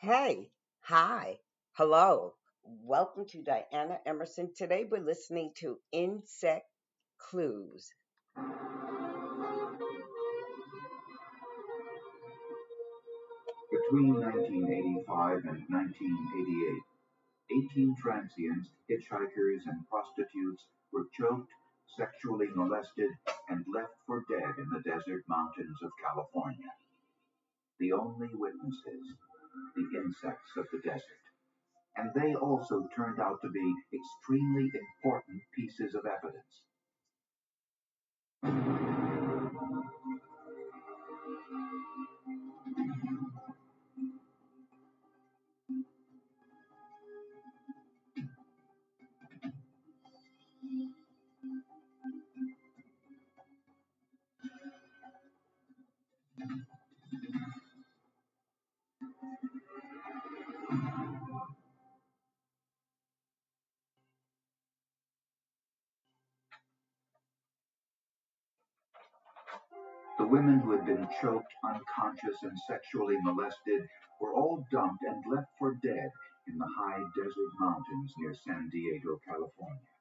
Hey, hi, hello. Welcome to Diana Emerson. Today we're listening to Insect Clues. Between 1985 and 1988, 18 transients, hitchhikers, and prostitutes were choked, sexually molested, and left for dead in the desert mountains of California. The only witnesses, the insects of the desert. And they also turned out to be extremely important pieces of evidence. The women who had been choked, unconscious, and sexually molested were all dumped and left for dead in the high desert mountains near San Diego, California.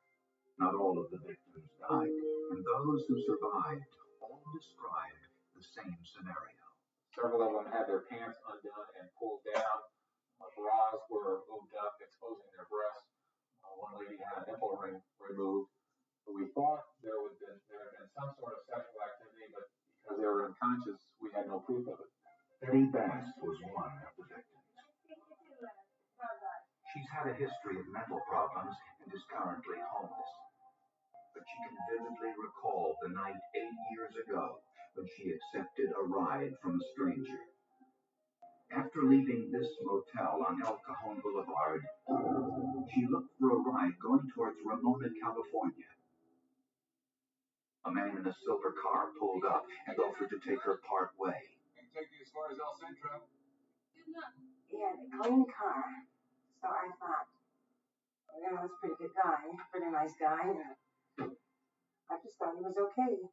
Not all of the victims died, and those who survived all described the same scenario. Several of them had their pants undone and pulled down. Bras were moved up, exposing their breasts. One lady had a nipple ring removed. So we thought there had been some sort of sexual activity, but because they were unconscious, we had no proof of it. Betty Bass was one of the victims. She's had a history of mental problems and is currently homeless. But she can vividly recall the night 8 years ago when she accepted a ride from a stranger. After leaving this motel on El Cajon Boulevard, she looked for a ride going towards Ramona, California. A man in a silver car pulled up and offered to take her part way. I can take you as far as El Centro. He had a clean car, so I thought, that's a pretty good guy, pretty nice guy. I just thought he was okay.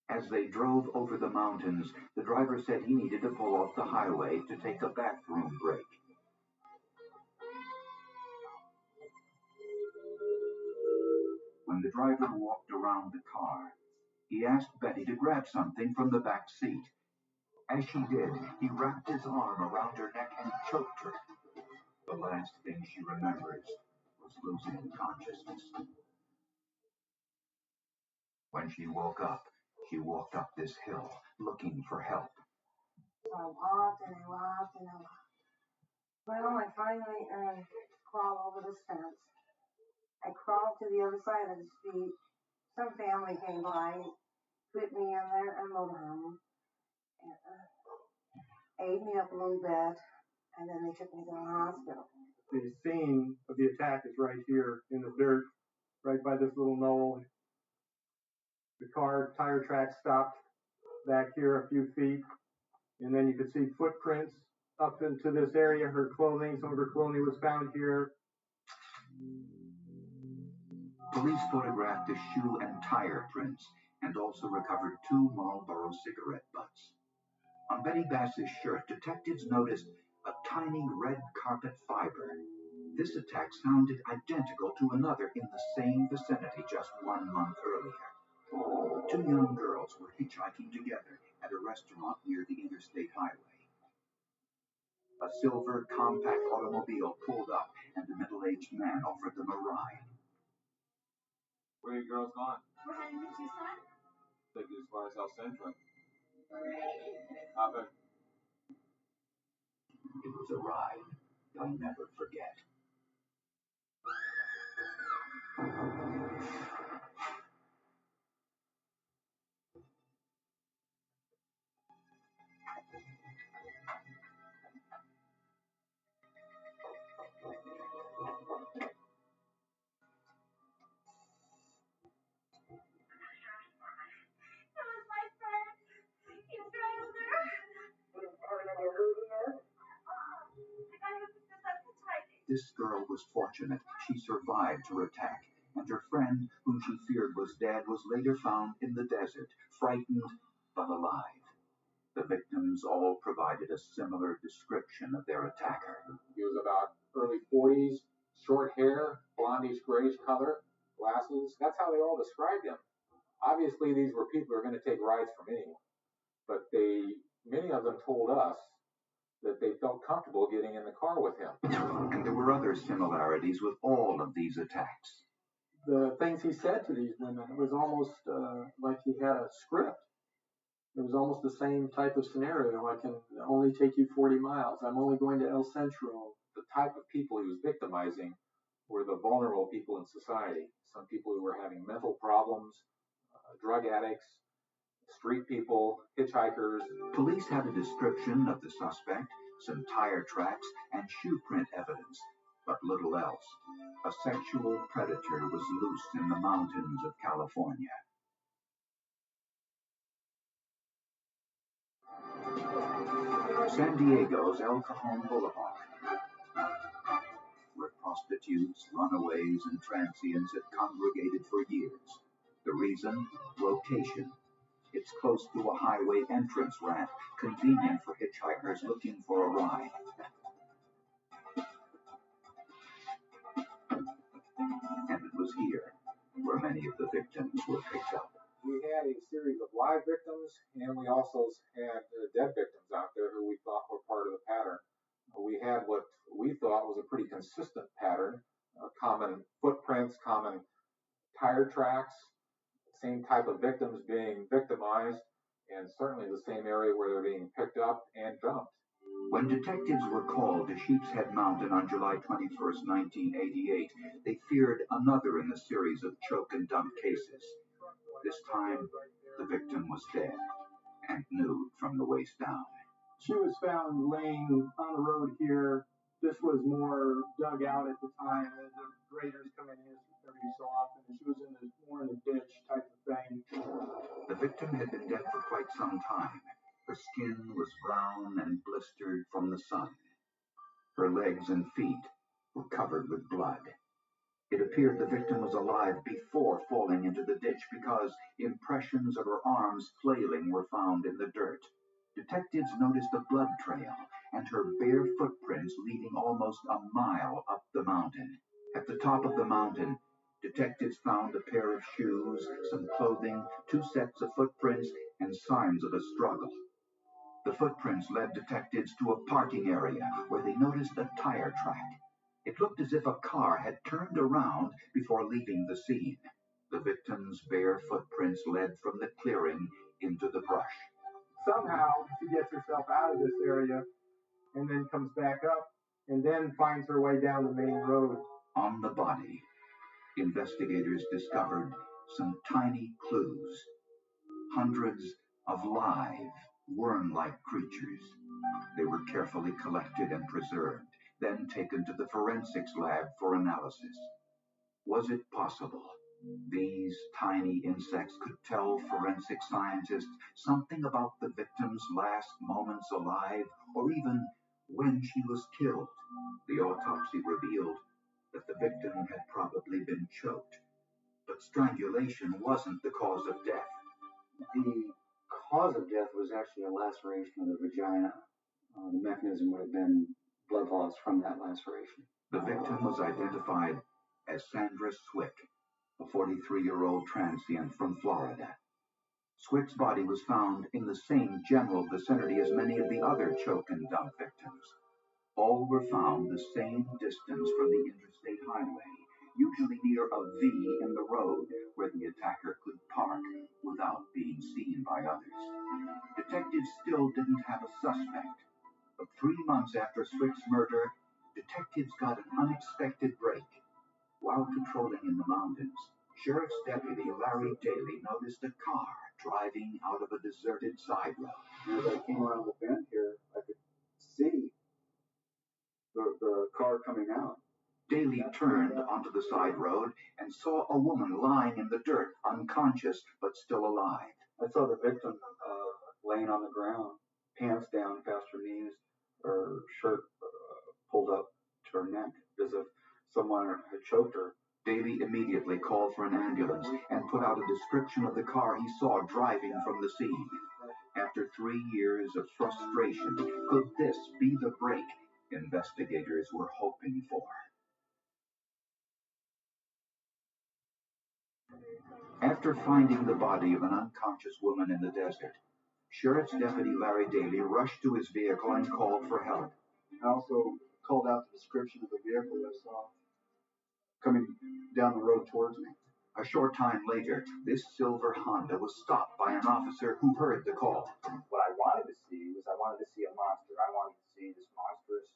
As they drove over the mountains, the driver said he needed to pull off the highway to take a bathroom break. When the driver walked around the car, he asked Betty to grab something from the back seat. As she did, he wrapped his arm around her neck and choked her. The last thing she remembers was losing consciousness. When she woke up, she walked up this hill looking for help. So I walked and I walked and I walked. Well, I finally crawled over this fence. I crawled to the other side of the street. Some family came by, put me in their motorhome, and ate me up a little bit, and then they took me to the hospital. The scene of the attack is right here in the dirt, right by this little knoll. The car tire tracks stopped back here a few feet, and then you could see footprints up into this area. Her clothing, some of her clothing was found here. Police photographed the shoe and tire prints and also recovered 2 Marlboro cigarette butts. On Betty Bass's shirt, detectives noticed a tiny red carpet fiber. This attack sounded identical to another in the same vicinity just 1 month earlier. 2 young girls were hitchhiking together at a restaurant near the interstate highway. A silver compact automobile pulled up and a middle-aged man offered them a ride. Where are you girls gone? We're heading to Tucson. Take you as far as El Centro. Great. Hop in. It was a ride they'll never forget. That was my friend. He drowned her. You remember who he is? The guy who picked us up hitchhiking. This girl was fortunate. She survived her attack, and her friend, whom she feared was dead, was later found in the desert, frightened but alive. The victims all provided a similar description of their attacker. He was about early 40s, short hair, blondish grayish color, glasses. That's how they all described him. Obviously, these were people who are going to take rides from anyone, but many of them told us that they felt comfortable getting in the car with him. And there were other similarities with all of these attacks. The things he said to these women, it was almost like he had a script. It was almost the same type of scenario. I can only take you 40 miles. I'm only going to El Centro. The type of people he was victimizing were the vulnerable people in society. Some people who were having mental problems, drug addicts, street people, hitchhikers. Police had a description of the suspect, some tire tracks, and shoe print evidence, but little else. A sexual predator was loose in the mountains of California. San Diego's El Cajon Boulevard, where prostitutes, runaways, and transients had congregated for years. The reason? Location. It's close to a highway entrance ramp, convenient for hitchhikers looking for a ride. And it was here where many of the victims were picked up. We had a series of live victims, and we also had dead victims out there who we thought were part of the pattern. We had what we thought was a pretty consistent pattern, common footprints, common tire tracks, same type of victims being victimized, and certainly the same area where they're being picked up and dumped. When detectives were called to Sheepshead Mountain on July 21st, 1988, they feared another in the series of choke and dump cases. This time, the victim was dead and nude from the waist down. She was found laying on the road here. This was more dug out at the time. The graders come in here every so often. She was more in a ditch type of thing. The victim had been dead for quite some time. Her skin was brown and blistered from the sun. Her legs and feet were covered with blood. It appeared the victim was alive before falling into the ditch because impressions of her arms flailing were found in the dirt. Detectives noticed a blood trail and her bare footprints leading almost a mile up the mountain. At the top of the mountain, detectives found a pair of shoes, some clothing, 2 sets of footprints, and signs of a struggle. The footprints led detectives to a parking area where they noticed a tire track. It looked as if a car had turned around before leaving the scene. The victim's bare footprints led from the clearing into the brush. Somehow, she gets herself out of this area and then comes back up and then finds her way down the main road. On the body, investigators discovered some tiny clues. Hundreds of live, worm-like creatures. They were carefully collected and preserved, then taken to the forensics lab for analysis. Was it possible these tiny insects could tell forensic scientists something about the victim's last moments alive, or even when she was killed? The autopsy revealed that the victim had probably been choked, but strangulation wasn't the cause of death. The cause of death was actually a laceration of the vagina. The mechanism would have been blood loss from that laceration. The victim was identified as Sandra Swick, a 43-year-old transient from Florida. Swick's body was found in the same general vicinity as many of the other choke and dump victims. All were found the same distance from the interstate highway, usually near a V in the road where the attacker could park without being seen by others. Detectives still didn't have a suspect, but 3 months after Swick's murder, detectives got an unexpected break. While patrolling in the mountains, Sheriff's Deputy Larry Daly noticed a car driving out of a deserted side road. As I came around the bend here, I could see the car coming out. Daly turned onto the side road and saw a woman lying in the dirt, unconscious but still alive. I saw the victim laying on the ground, pants down past her knees, her shirt pulled up to her neck, as if someone had choked her. Daly immediately called for an ambulance and put out a description of the car he saw driving from the scene. After after 3 years of frustration, could this be the break investigators were hoping for? After finding the body of an unconscious woman in the desert, Sheriff's Deputy Larry Daly rushed to his vehicle and called for help. I also called out the description of the vehicle I saw coming down the road towards me. A short time later, this silver Honda was stopped by an officer who heard the call. What I wanted to see was I wanted to see a monster. I wanted to see this monstrous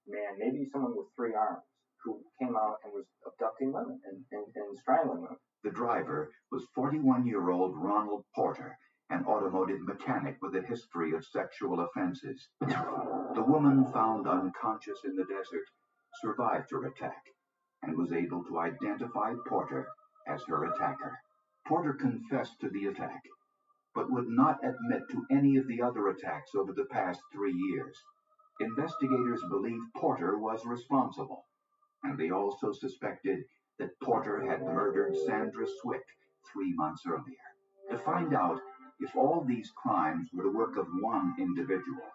man, maybe someone with 3 arms, who came out and was abducting women and strangling them. The driver was 41-year-old Ronald Porter, an automotive mechanic with a history of sexual offenses. The woman found unconscious in the desert survived her attack and was able to identify Porter as her attacker. Porter confessed to the attack, but would not admit to any of the other attacks over the past 3 years. Investigators believe Porter was responsible, and they also suspected that Porter had murdered Sandra Swick 3 months earlier. To find out if all these crimes were the work of one individual,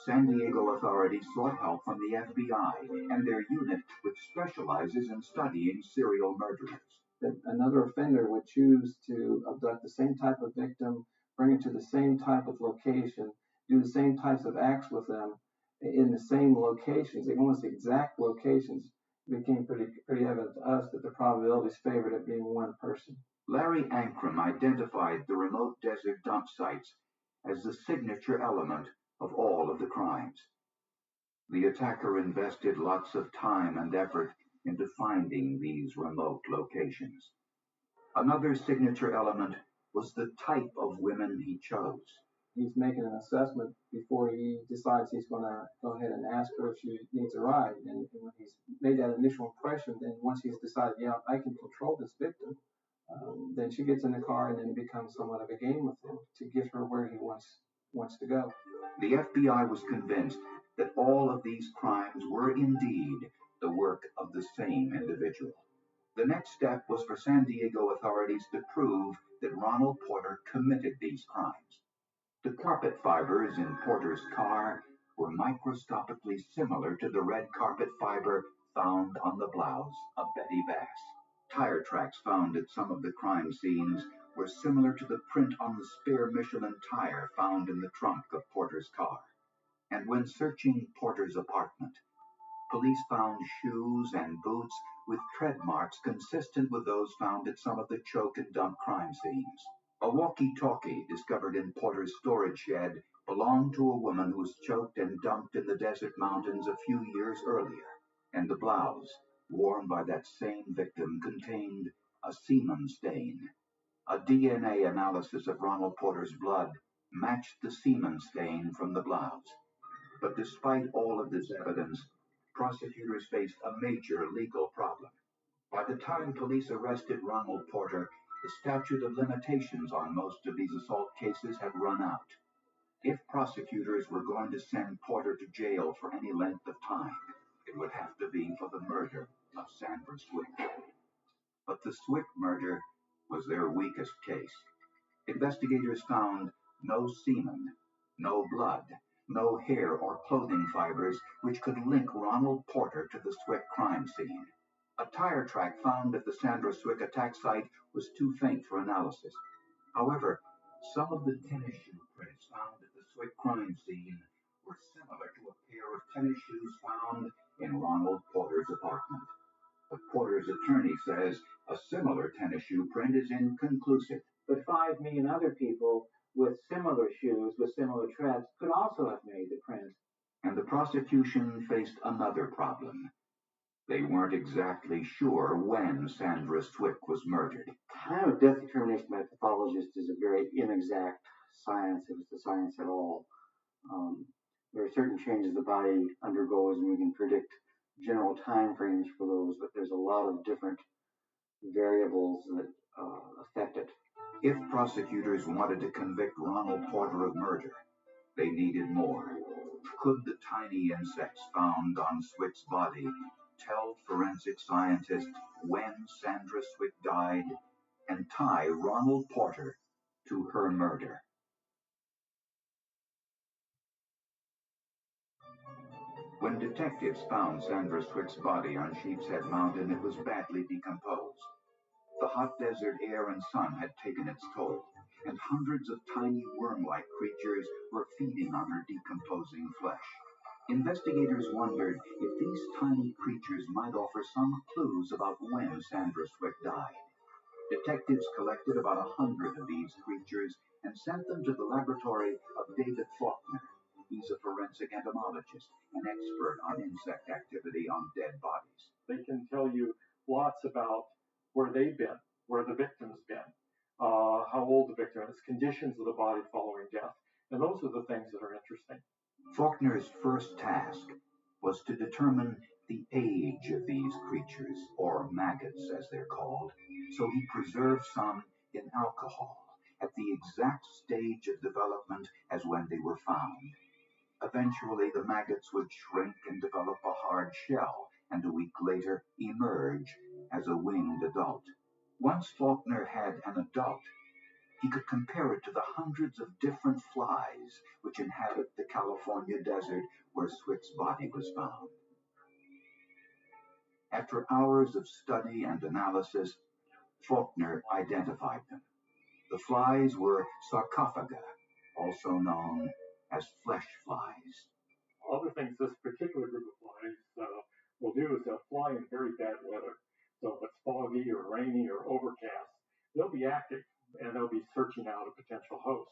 San Diego authorities sought help from the FBI and their unit, which specializes in studying serial murderers. That another offender would choose to abduct the same type of victim, bring it to the same type of location, do the same types of acts with them in the same locations, almost the exact locations. It became pretty evident to us that the probabilities favored it being one person. Larry Ankrum identified the remote desert dump sites as the signature element of all of the crimes. The attacker invested lots of time and effort into finding these remote locations. Another signature element was the type of women he chose. He's making an assessment before he decides he's going to go ahead and ask her if she needs a ride. And when he's made that initial impression, then once he's decided, yeah, I can control this victim, then she gets in the car and then it becomes somewhat of a game with him to get her where he wants to go. The FBI was convinced that all of these crimes were indeed the work of the same individual. The next step was for San Diego authorities to prove that Ronald Porter committed these crimes. The carpet fibers in Porter's car were microscopically similar to the red carpet fiber found on the blouse of Betty Bass. Tire tracks found at some of the crime scenes were similar to the print on the spare Michelin tire found in the trunk of Porter's car. And when searching Porter's apartment, police found shoes and boots with tread marks consistent with those found at some of the choke and dump crime scenes. A walkie-talkie discovered in Porter's storage shed belonged to a woman who was choked and dumped in the desert mountains a few years earlier, and the blouse worn by that same victim contained a semen stain. A DNA analysis of Ronald Porter's blood matched the semen stain from the blouse. But despite all of this evidence, prosecutors faced a major legal problem. By the time police arrested Ronald Porter, the statute of limitations on most of these assault cases had run out. If prosecutors were going to send Porter to jail for any length of time, it would have to be for the murder of Sandra Swick. But the Swick murder was their weakest case. Investigators found no semen, no blood, no hair or clothing fibers which could link Ronald Porter to the Swick crime scene. A tire track found at the Sandra Swick attack site was too faint for analysis. However, some of the tennis shoe prints found at the Swick crime scene were similar to a pair of tennis shoes found in Ronald Porter's apartment. But Porter's attorney says a similar tennis shoe print is inconclusive. But 5 million other people with similar shoes, with similar treads, could also have made the print. And the prosecution faced another problem. They weren't exactly sure when Sandra Swick was murdered. Time of death determination by a pathologist is a very inexact science, if it's a science at all. There are certain changes the body undergoes, and we can predict general time frames for those, but there's a lot of different variables that affect it. If prosecutors wanted to convict Ronald Porter of murder, they needed more. Could the tiny insects found on Swick's body tell forensic scientists when Sandra Swick died and tie Ronald Porter to her murder? When detectives found Sandra Swick's body on Sheepshead Mountain, it was badly decomposed. The hot desert air and sun had taken its toll, and hundreds of tiny worm-like creatures were feeding on her decomposing flesh. Investigators wondered if these tiny creatures might offer some clues about when Sandra Swick died. Detectives collected about 100 of these creatures and sent them to the laboratory of David Faulkner. He's a forensic entomologist, an expert on insect activity on dead bodies. They can tell you lots about where they've been, where the victim's been, how old the victim is, conditions of the body following death. And those are the things that are interesting. Faulkner's first task was to determine the age of these creatures, or maggots as they're called, so he preserved some in alcohol at the exact stage of development as when they were found. Eventually, the maggots would shrink and develop a hard shell, and a week later emerge as a winged adult. Once Faulkner had an adult, he could compare it to the hundreds of different flies which inhabit the California desert where Swick's body was found. After hours of study and analysis, Faulkner identified them. The flies were sarcophaga, also known as flesh flies. Other things this particular group of flies will do is they'll fly in very bad weather. So if it's foggy or rainy or overcast, they'll be active and they'll be searching out a potential host.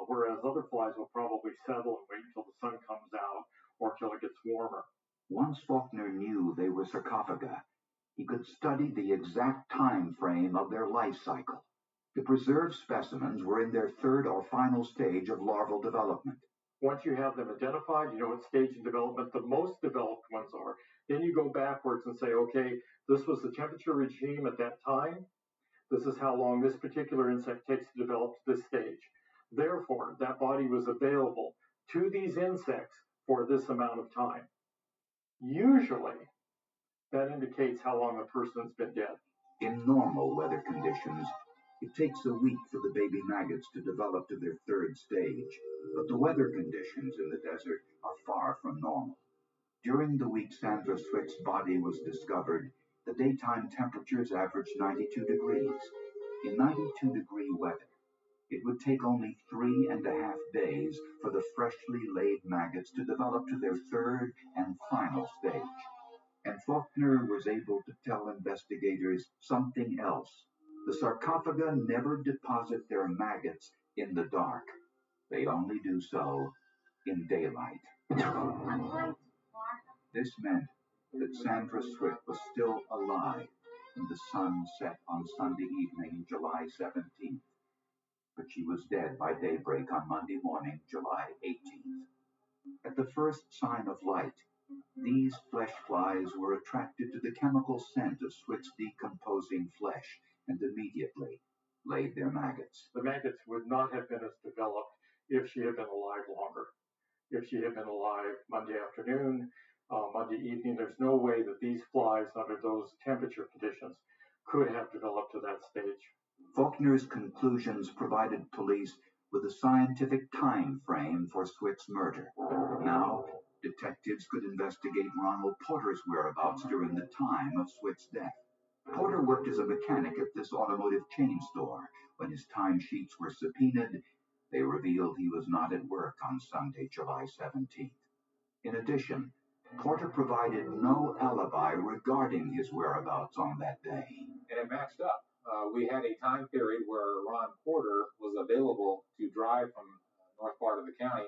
Whereas other flies will probably settle and wait until the sun comes out or until it gets warmer. Once Faulkner knew they were sarcophaga, he could study the exact time frame of their life cycle. The preserved specimens were in their third or final stage of larval development. Once you have them identified, you know what stage of development the most developed ones are. Then you go backwards and say, okay, this was the temperature regime at that time. This is how long this particular insect takes to develop to this stage. Therefore, that body was available to these insects for this amount of time. Usually, that indicates how long a person's been dead. In normal weather conditions, it takes a week for the baby maggots to develop to their third stage, but the weather conditions in the desert are far from normal. During the week Sandra Swick's body was discovered, the daytime temperatures averaged 92 degrees. In 92-degree weather, it would take only 3.5 days for the freshly laid maggots to develop to their third and final stage. And Faulkner was able to tell investigators something else. The sarcophaga never deposit their maggots in the dark. They only do so in daylight. This meant that Sandra Swick was still alive when the sun set on Sunday evening, July 17th. But she was dead by daybreak on Monday morning, July 18th. At the first sign of light, these flesh flies were attracted to the chemical scent of Swick's decomposing flesh and immediately laid their maggots. The maggots would not have been as developed if she had been alive longer. If she had been alive Monday afternoon, Monday evening, there's no way that these flies under those temperature conditions could have developed to that stage. Faulkner's conclusions provided police with a scientific time frame for Swick's murder. Now, detectives could investigate Ronald Porter's whereabouts during the time of Swick's death. Porter worked as a mechanic at this automotive chain store. When his timesheets were subpoenaed, they revealed he was not at work on Sunday, July 17th. In addition, Porter provided no alibi regarding his whereabouts on that day. And it matched up. We had a time period where Ron Porter was available to drive from north part of the county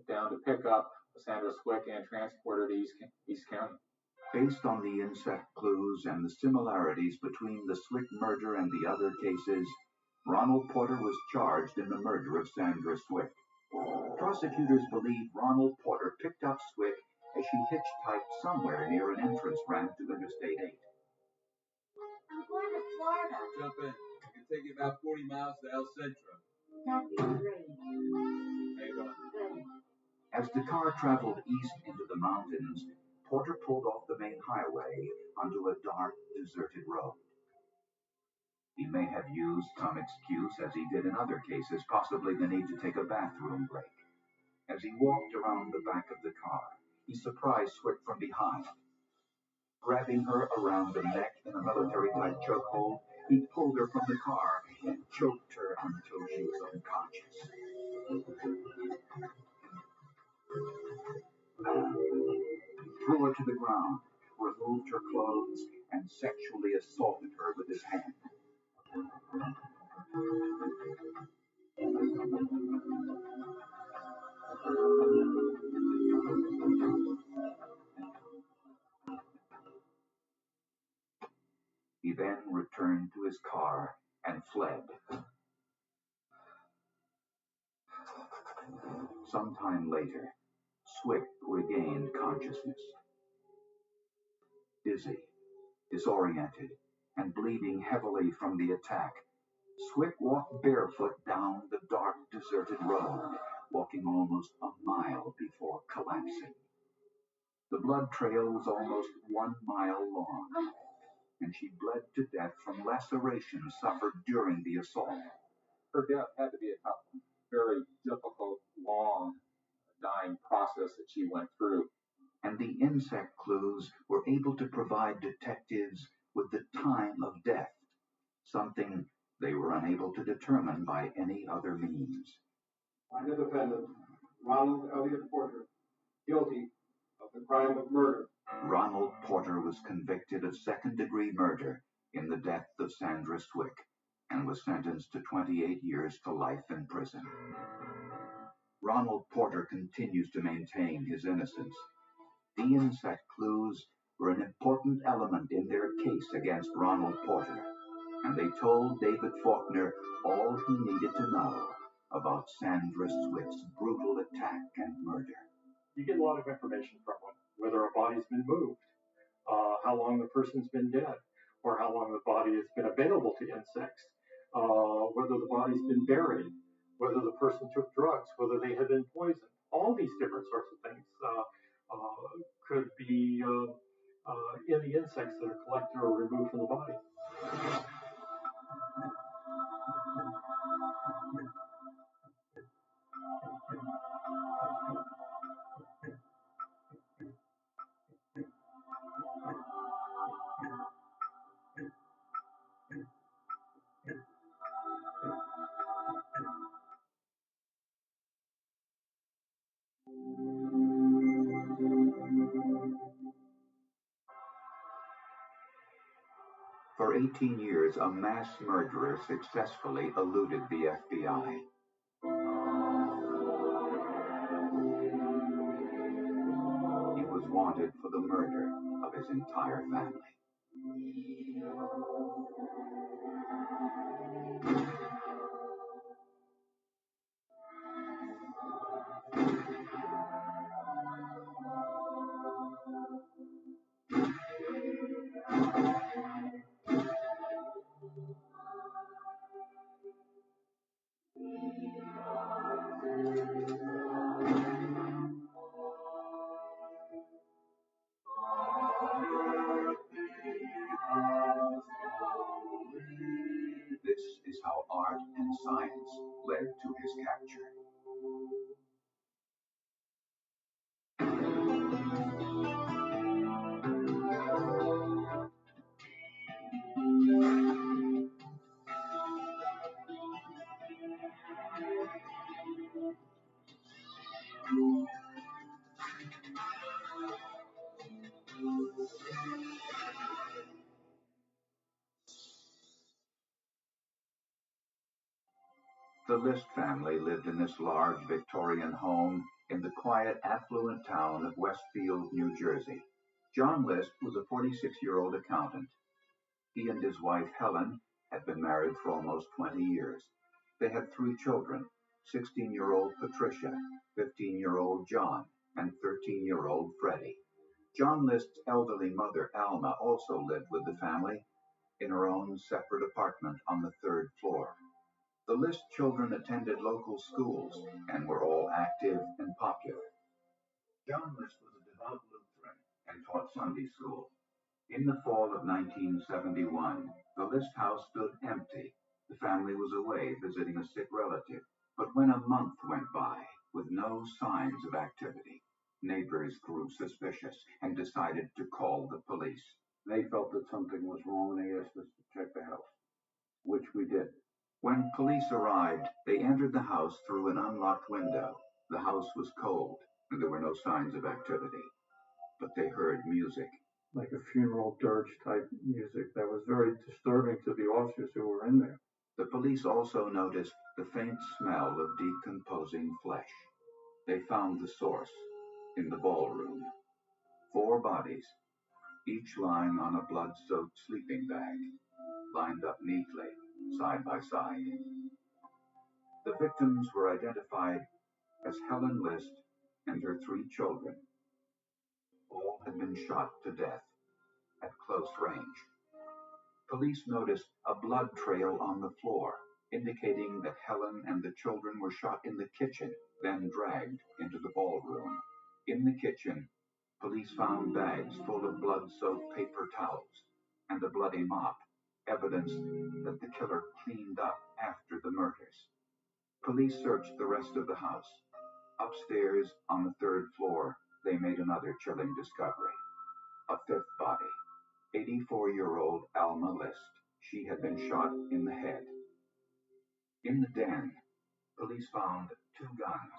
down to pick up Sandra Swick and transport her to East County. Based on the insect clues and the similarities between the Swick murder and the other cases, Ronald Porter was charged in the murder of Sandra Swick. Prosecutors believe Ronald Porter picked up Swick as she hitchhiked somewhere near an entrance ramp to Interstate 8. I'm going to Florida. Jump in. It can take you about 40 miles to El Centro. That'd be great. How you doing? Good. As the car traveled east into the mountains, Porter pulled off the main highway onto a dark, deserted road. He may have used some excuse, as he did in other cases, possibly the need to take a bathroom break. As he walked around the back of the car, he he surprised Swick from behind. Grabbing her around the neck in a military-type chokehold, he pulled her from the car and choked her until she was unconscious. He threw her to the ground, removed her clothes, and sexually assaulted her with his hand. He then returned to his car and fled. Sometime later, Swick regained consciousness. Dizzy, disoriented, and bleeding heavily from the attack, Swick walked barefoot down the dark, deserted road, walking almost a mile before collapsing. The blood trail was almost 1 mile long, and she bled to death from lacerations suffered during the assault. Her death had to be a tough one. Very difficult, long, dying process that she went through. And the insect clues were able to provide detectives with the time of death, something they were unable to determine by any other means. Find the defendant, Ronald Elliott Porter, guilty of the crime of murder. Ronald Porter was convicted of second-degree murder in the death of Sandra Swick and was sentenced to 28 years to life in prison. Ronald Porter continues to maintain his innocence. The insect clues were an important element in their case against Ronald Porter, and they told David Faulkner all he needed to know about Sandra Swick's brutal attack and murder. You get a lot of information from them, whether a body's been moved, how long the person's been dead, or how long the body has been available to insects, whether the body's been buried, whether the person took drugs, whether they had been poisoned. All these different sorts of things could be in the insects that are collected or removed from the body. For 18 years, a mass murderer successfully eluded the FBI. He was wanted for the murder of his entire family. This is how art and science led to his capture. The List family lived in this large Victorian home in the quiet, affluent town of Westfield, New Jersey. John List was a 46-year-old accountant. He and his wife, Helen, had been married for almost 20 years. They had 3 children, 16-year-old Patricia, 15-year-old John, and 13-year-old Freddie. John List's elderly mother, Alma, also lived with the family in her own separate apartment on the 3rd floor. The List children attended local schools and were all active and popular. John List was a devout Lutheran and taught Sunday school. In the fall of 1971, the List house stood empty. The family was away visiting a sick relative. But when a month went by with no signs of activity, Neighbors grew suspicious and decided to call the police. They felt that something was wrong and they asked us to check the house, which we did. When police arrived, they entered the house through an unlocked window. The house was cold and there were no signs of activity, but they heard music. Like a funeral dirge type music that was very disturbing to the officers who were in there. The police also noticed the faint smell of decomposing flesh. They found the source in the ballroom. 4 bodies, each lying on a blood-soaked sleeping bag, lined up neatly, side by side. The victims were identified as Helen List and her 3 children. All had been shot to death at close range. Police noticed a blood trail on the floor, indicating that Helen and the children were shot in the kitchen, then dragged into the ballroom. In the kitchen, police found bags full of blood-soaked paper towels and a bloody mop, evidence that the killer cleaned up after the murders. Police searched the rest of the house. Upstairs, on the 3rd floor, they made another chilling discovery. A 5th body, 84-year-old Alma List. She had been shot in the head. In the den, police found 2 guns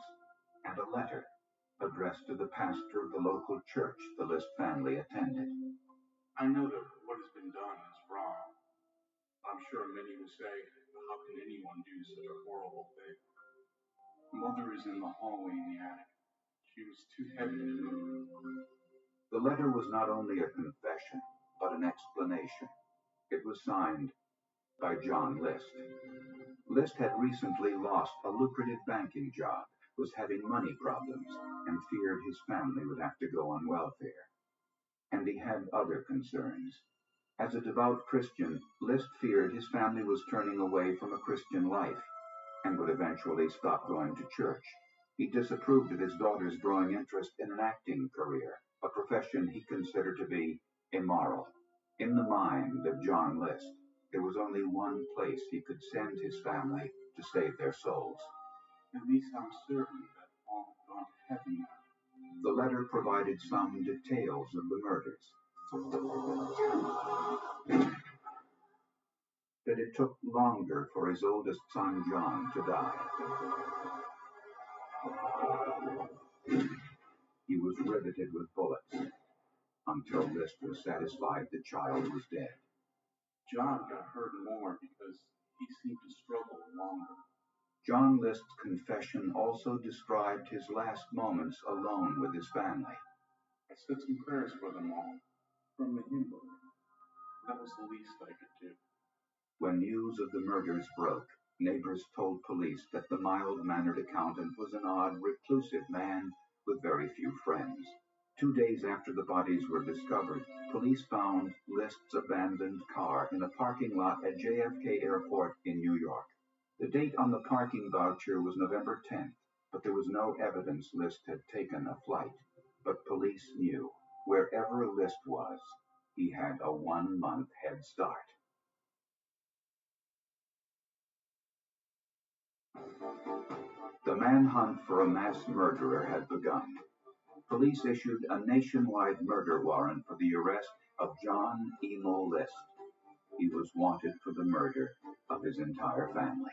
and a letter addressed to the pastor of the local church the List family attended. I know that what has been done is wrong. I'm sure many will say, how can anyone do such a horrible thing? Mother is in the hallway in the attic. She was too heavy to move. The letter was not only a confession, but an explanation. It was signed by John List. List had recently lost a lucrative banking job, was having money problems, and feared his family would have to go on welfare. And he had other concerns. As a devout Christian, List feared his family was turning away from a Christian life and would eventually stop going to church. He disapproved of his daughter's growing interest in an acting career, a profession he considered to be immoral. In the mind of John List, there was only one place he could send his family to save their souls. At least I'm certain that all have gone to heaven now. The letter provided some details of the murders. That it took longer for his oldest son John to die. He was riveted with bullets until List was satisfied the child was dead. John got hurt more because he seemed to struggle longer. John List's confession also described his last moments alone with his family. I said some prayers for them all, from the hymn book. That was the least I could do. When news of the murders broke, neighbors told police that the mild-mannered accountant was an odd, reclusive man with very few friends. 2 days after the bodies were discovered, police found List's abandoned car in a parking lot at JFK Airport in New York. The date on the parking voucher was November 10th, but there was no evidence List had taken a flight. But police knew, wherever List was, he had a 1-month head start. The manhunt for a mass murderer had begun. Police issued a nationwide murder warrant for the arrest of John Emil List. He was wanted for the murder of his entire family.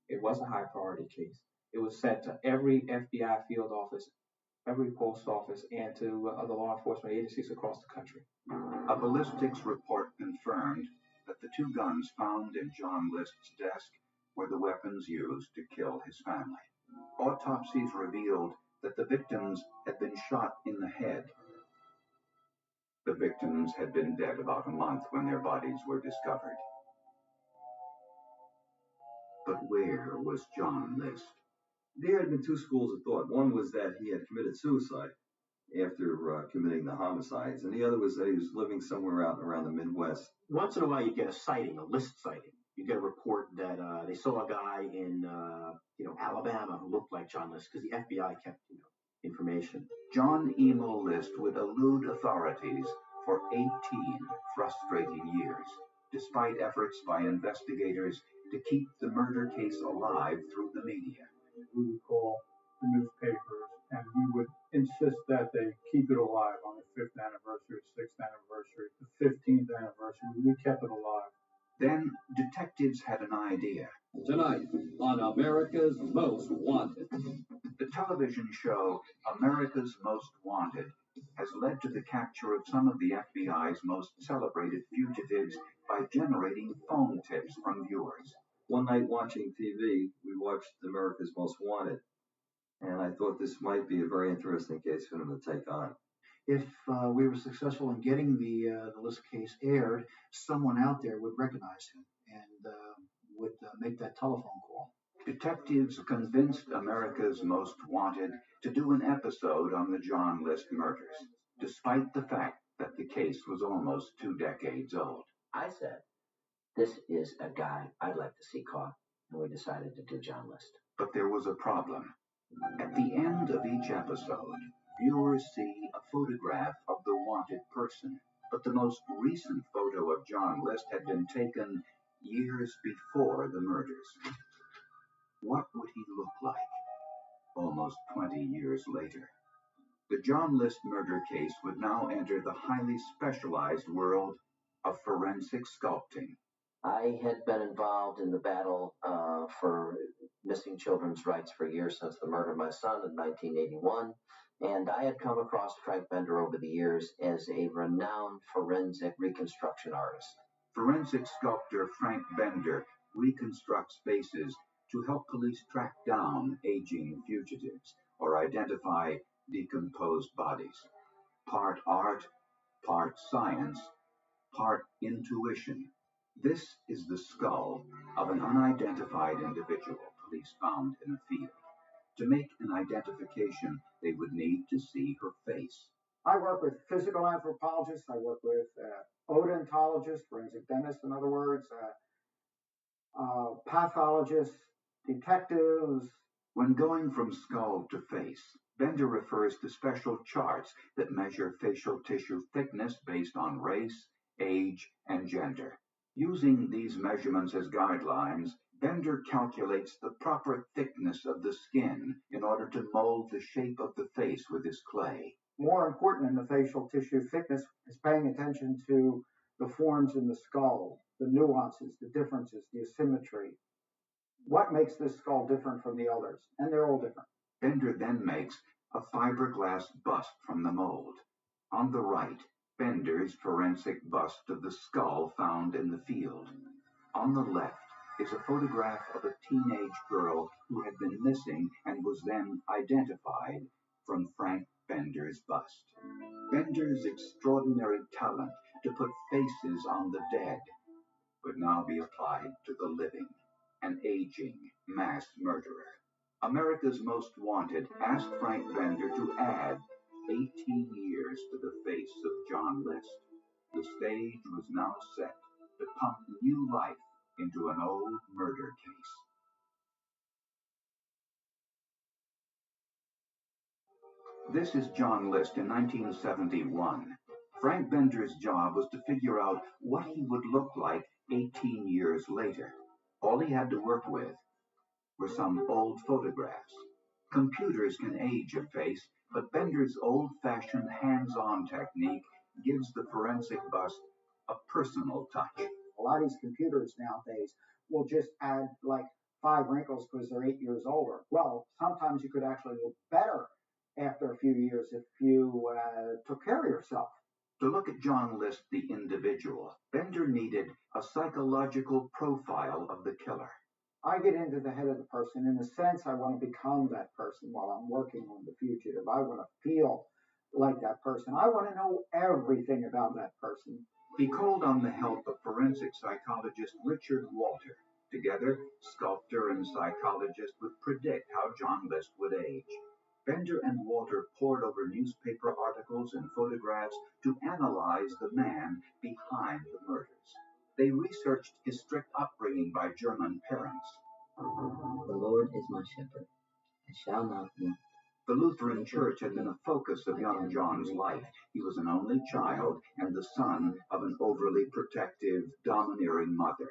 It was a high priority case. It was sent to every FBI field office, every post office, and to other law enforcement agencies across the country. A ballistics report confirmed that the 2 guns found in John List's desk were the weapons used to kill his family. Autopsies revealed that the victims had been shot in the head. The victims had been dead about a month when their bodies were discovered. But where was John List? There had been 2 schools of thought. One was that he had committed suicide after committing the homicides, and the other was that he was living somewhere out around the Midwest. Once in a while, you get a sighting, a List sighting. You get a report that they saw a guy in Alabama who looked like John List because the FBI kept information. John Emil List would elude authorities for 18 frustrating years, despite efforts by investigators to keep the murder case alive through the media. We would call the newspapers and we would insist that they keep it alive on the 5th anniversary, 6th anniversary, the 15th anniversary. We kept it alive. Then detectives had an idea. Tonight on America's Most Wanted. The television show America's Most Wanted has led to the capture of some of the FBI's most celebrated fugitives by generating phone tips from viewers. One night watching TV, we watched America's Most Wanted, and I thought this might be a very interesting case for them to take on. If we were successful in getting the List case aired, someone out there would recognize him and would make that telephone call. Detectives convinced America's Most Wanted to do an episode on the John List murders, despite the fact that the case was almost 2 decades old. I said, this is a guy I'd like to see caught, and we decided to do John List. But there was a problem. At the end of each episode, viewers see a photograph of the wanted person, but the most recent photo of John List had been taken years before the murders. What would he look like almost 20 years later? The John List murder case would now enter the highly specialized world of forensic sculpting. I had been involved in the battle for missing children's rights for years, since the murder of my son in 1981, and I had come across Frank Bender over the years as a renowned forensic reconstruction artist. Forensic sculptor Frank Bender reconstructs faces to help police track down aging fugitives or identify decomposed bodies. Part art, part science, part intuition. This is the skull of an unidentified individual police found in a field. To make an identification, they would need to see her face. I work with physical anthropologists. I work with odontologists, forensic dentists, in other words, pathologists, detectives. When going from skull to face, Bender refers to special charts that measure facial tissue thickness based on race, age, and gender. Using these measurements as guidelines, Bender calculates the proper thickness of the skin in order to mold the shape of the face with his clay. More important than the facial tissue thickness is paying attention to the forms in the skull, the nuances, the differences, the asymmetry. What makes this skull different from the others? And they're all different. Bender then makes a fiberglass bust from the mold. On the right, Bender's forensic bust of the skull found in the field. On the left is a photograph of a teenage girl who had been missing and was then identified from Frank Bender's bust. Bender's extraordinary talent to put faces on the dead would now be applied to the living, an aging mass murderer. America's Most Wanted asked Frank Bender to add 18 years to the face of John List. The stage was now set to pump new life into an old murder case. This is John List in 1971. Frank Bender's job was to figure out what he would look like 18 years later. All he had to work with were some old photographs. Computers can age a face, but Bender's old-fashioned hands-on technique gives the forensic bust a personal touch. A lot of these computers nowadays will just add like 5 wrinkles because they're 8 years older. Well, sometimes you could actually look better after a few years if you took care of yourself. To look at John List, the individual, Bender needed a psychological profile of the killer. I get into the head of the person. In a sense, I want to become that person while I'm working on the fugitive. I want to feel like that person. I want to know everything about that person. He called on the help of forensic psychologist Richard Walter. Together, sculptor and psychologist would predict how John List would age. Bender and Walter pored over newspaper articles and photographs to analyze the man behind the murders. They researched his strict upbringing by German parents. The Lord is my shepherd, I shall not want. The Lutheran Church had been a focus of young John's life. He was an only child and the son of an overly protective, domineering mother.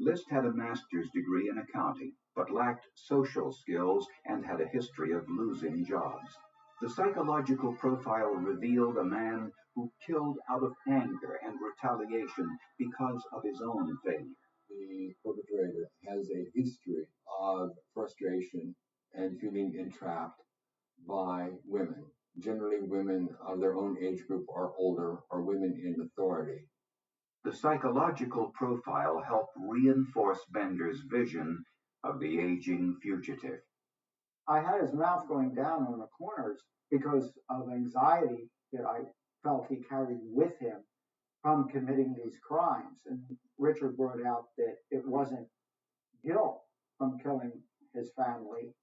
List had a master's degree in accounting, but lacked social skills and had a history of losing jobs. The psychological profile revealed a man who killed out of anger and retaliation because of his own failure. The perpetrator has a history of frustration and feeling entrapped by women, generally women of their own age group or older, or women in authority. The psychological profile helped reinforce Bender's vision of the aging fugitive. I had his mouth going down on the corners because of anxiety that I felt he carried with him from committing these crimes. And Richard brought out that it wasn't guilt from killing his family,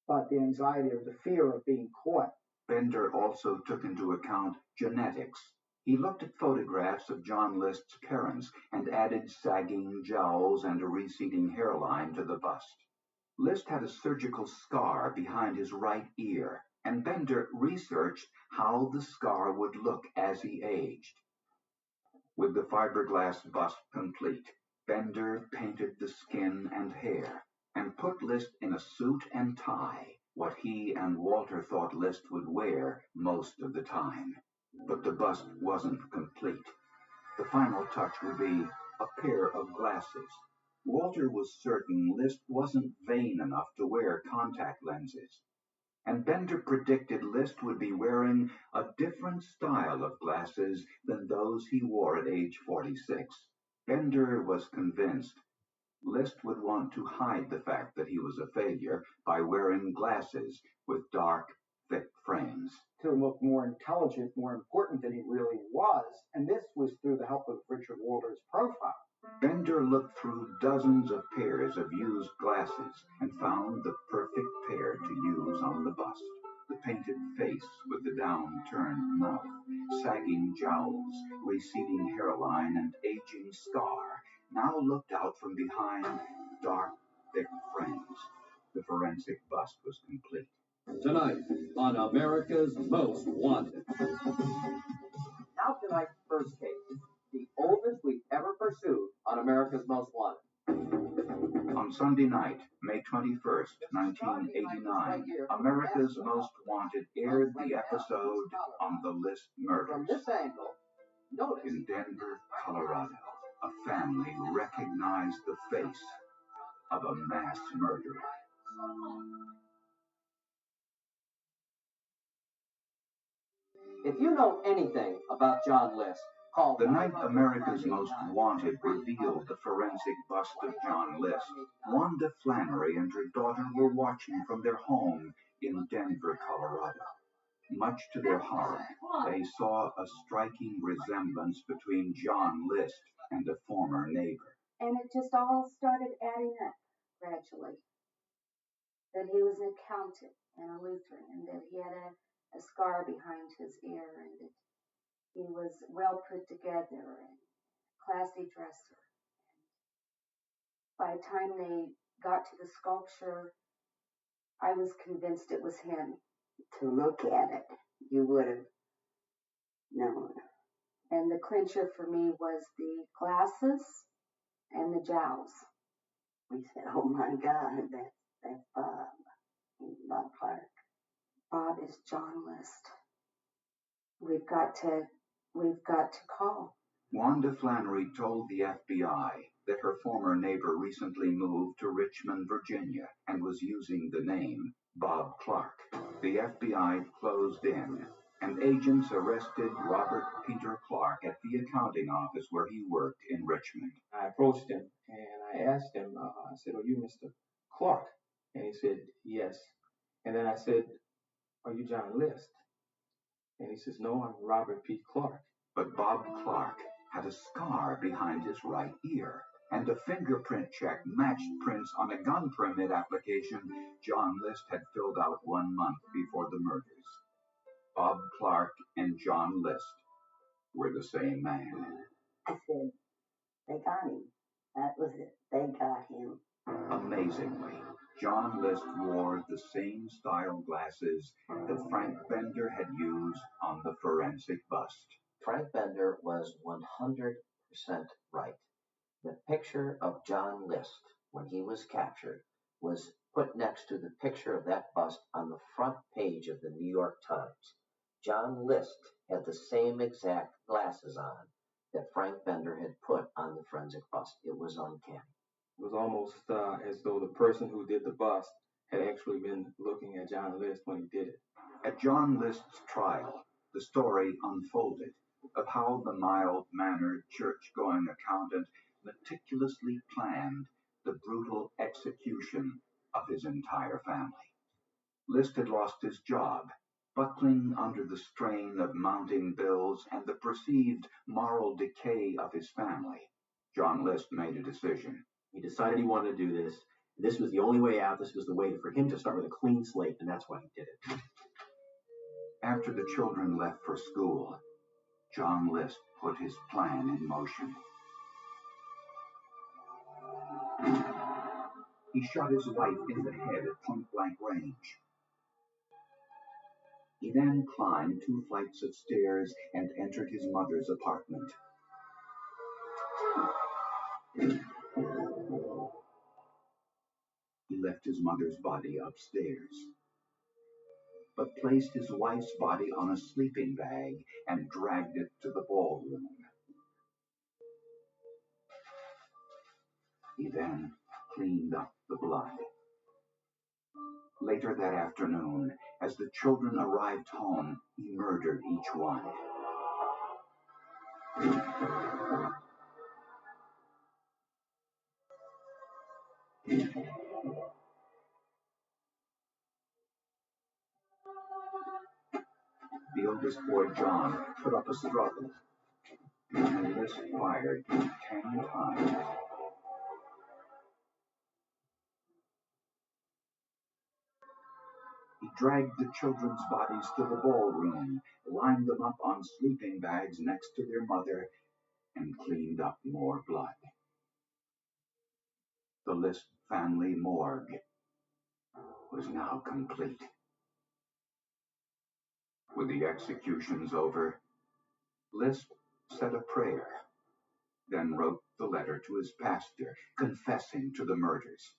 but the anxiety of the fear of being caught. Bender also took into account genetics. He looked at photographs of John List's parents and added sagging jowls and a receding hairline to the bust. List had a surgical scar behind his right ear, and Bender researched how the scar would look as he aged. With the fiberglass bust complete, Bender painted the skin and hair, and put List in a suit and tie, what he and Walter thought List would wear most of the time. But the bust wasn't complete. The final touch would be a pair of glasses. Walter was certain List wasn't vain enough to wear contact lenses, and Bender predicted List would be wearing a different style of glasses than those he wore at age 46. Bender was convinced List would want to hide the fact that he was a failure by wearing glasses with dark, thick frames. To look more intelligent, more important than he really was, and this was through the help of Richard Walter's profile. Bender looked through dozens of pairs of used glasses and found the perfect pair to use on the bust. The painted face with the downturned mouth, sagging jowls, receding hairline, and aging scar now looked out from behind dark, thick frames. The forensic bust was complete. Tonight on America's Most Wanted. Now tonight's first case, the oldest we've ever pursued on America's Most Wanted. On Sunday night, May 21st, 1989, America's Most Wanted aired the episode on the List murders. From this angle, notice. In Denver, Colorado, a family recognized the face of a mass murderer. If you know anything about John List, call the night America's Most Wanted revealed the forensic bust of John List, Wanda Flannery and her daughter were watching from their home in Denver, Colorado. Much to their horror, they saw a striking resemblance between John List and a former neighbor. And it just all started adding up gradually. That he was an accountant and a Lutheran, and that he had a scar behind his ear, and that he was well put together and classy dresser. By the time they got to the sculpture, I was convinced it was him. To look at it, you would have known. And the clincher for me was the glasses and the jowls. We said, oh my God, that's Bob Clark. Bob is John List. We've got to call. Wanda Flannery told the FBI that her former neighbor recently moved to Richmond, Virginia, and was using the name Bob Clark. The FBI closed in, and agents arrested Robert Peter Clark at the accounting office where he worked in Richmond. I approached him and I asked him, I said, "Are you Mr. Clark?" And he said, "Yes." And then I said, "Are you John List?" And he says, "No, I'm Robert P. Clark." But Bob Clark had a scar behind his right ear, and a fingerprint check matched prints on a gun permit application John List had filled out 1 month before the murders. Bob Clark and John List were the same man. I said, they got him. That was it. They got him. Amazingly, John List wore the same style glasses that Frank Bender had used on the forensic bust. Frank Bender was 100% right. The picture of John List when he was captured was put next to the picture of that bust on the front page of the New York Times. John List had the same exact glasses on that Frank Bender had put on the forensic bust. It was uncanny. It was almost as though the person who did the bust had actually been looking at John List when he did it. At John List's trial, the story unfolded of how the mild-mannered, church-going accountant meticulously planned the brutal execution of his entire family. List had lost his job, buckling under the strain of mounting bills and the perceived moral decay of his family. John List made a decision. He decided he wanted to do this. This was the only way out. This was the way for him to start with a clean slate, and that's why he did it. After the children left for school, John List put his plan in motion. He shot his wife in the head at point-blank range. He then climbed 2 flights of stairs and entered his mother's apartment. He left his mother's body upstairs, but placed his wife's body on a sleeping bag and dragged it to the ballroom. He then cleaned up the blood. Later that afternoon, as the children arrived home, he murdered each one. The oldest boy, John, put up a struggle, and List fired 10 times. He dragged the children's bodies to the ballroom, lined them up on sleeping bags next to their mother, and cleaned up more blood. The List family morgue was now complete. With the executions over, List said a prayer, then wrote the letter to his pastor, confessing to the murders.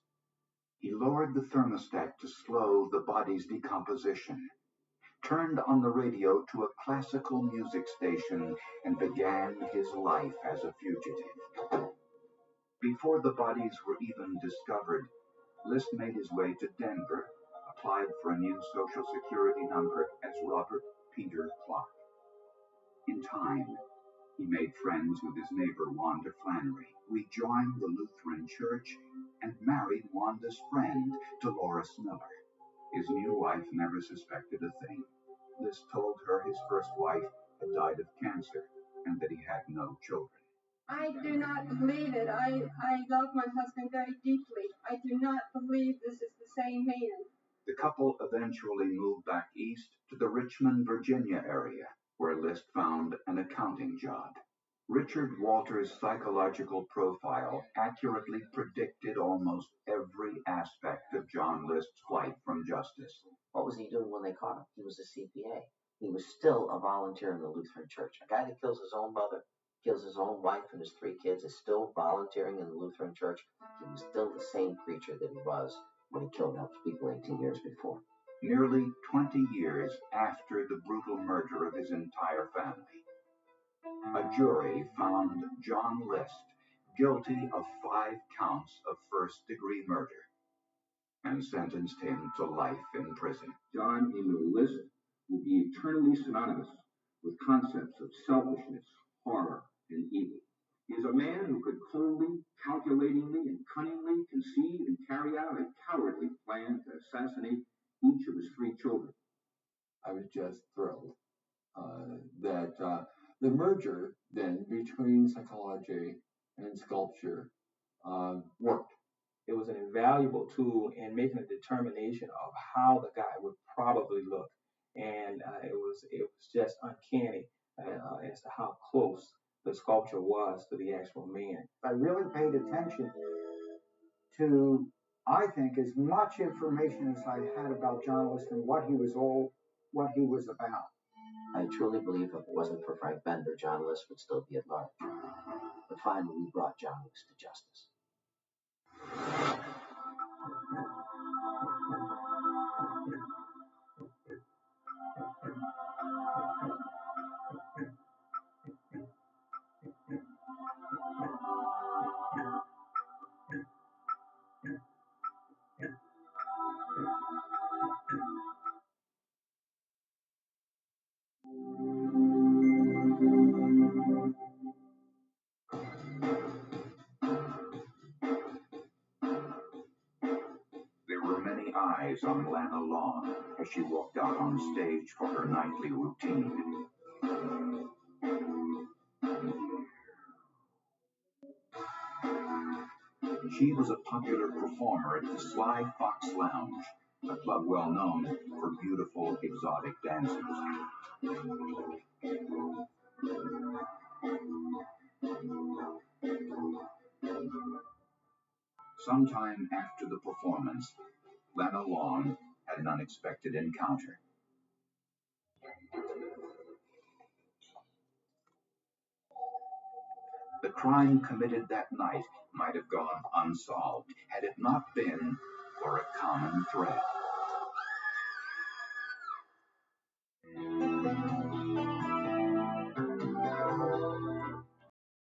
He lowered the thermostat to slow the body's decomposition, turned on the radio to a classical music station, and began his life as a fugitive. Before the bodies were even discovered, List made his way to Denver, applied for a new Social Security number as Robert Peter Clark. In time, he made friends with his neighbor Wanda Flannery, rejoined the Lutheran Church, and married Wanda's friend, Dolores Miller. His new wife never suspected a thing. List told her his first wife had died of cancer and that he had no children. I do not believe it. I love my husband very deeply. I do not believe this is the same man. The couple eventually moved back east to the Richmond, Virginia area, where List found an accounting job. Richard Walter's psychological profile accurately predicted almost every aspect of John List's flight from justice. What was he doing when they caught him? He was a CPA. He was still a volunteer in the Lutheran Church. A guy that kills his own mother, kills his own wife and his 3 kids, is still volunteering in the Lutheran Church. He was still the same creature that he was when he killed those people 18 years before. Nearly 20 years after the brutal murder of his entire family, a jury found John List guilty of 5 counts of first-degree murder and sentenced him to life in prison. John Emil List will be eternally synonymous with concepts of selfishness, horror, and evil. He is a man who could coldly, calculatingly, and cunningly conceive and carry out a cowardly plan to assassinate each of his 3 children. I was just thrilled that the merger then between psychology and sculpture worked. It was an invaluable tool in making a determination of how the guy would probably look, and it was just uncanny as to how close the sculpture was to the actual man. I really paid attention to, I think, as much information as I had about John List and what he was about. I truly believe if it wasn't for Frank Bender, John List would still be at large. But finally, we brought John List to justice. eyes on Lana Long as she walked out on stage for her nightly routine. She was a popular performer at the Sly Fox Lounge, a club well known for beautiful exotic dancers. Sometime after the performance, Lana Long had an unexpected encounter. The crime committed that night might have gone unsolved had it not been for a common thread.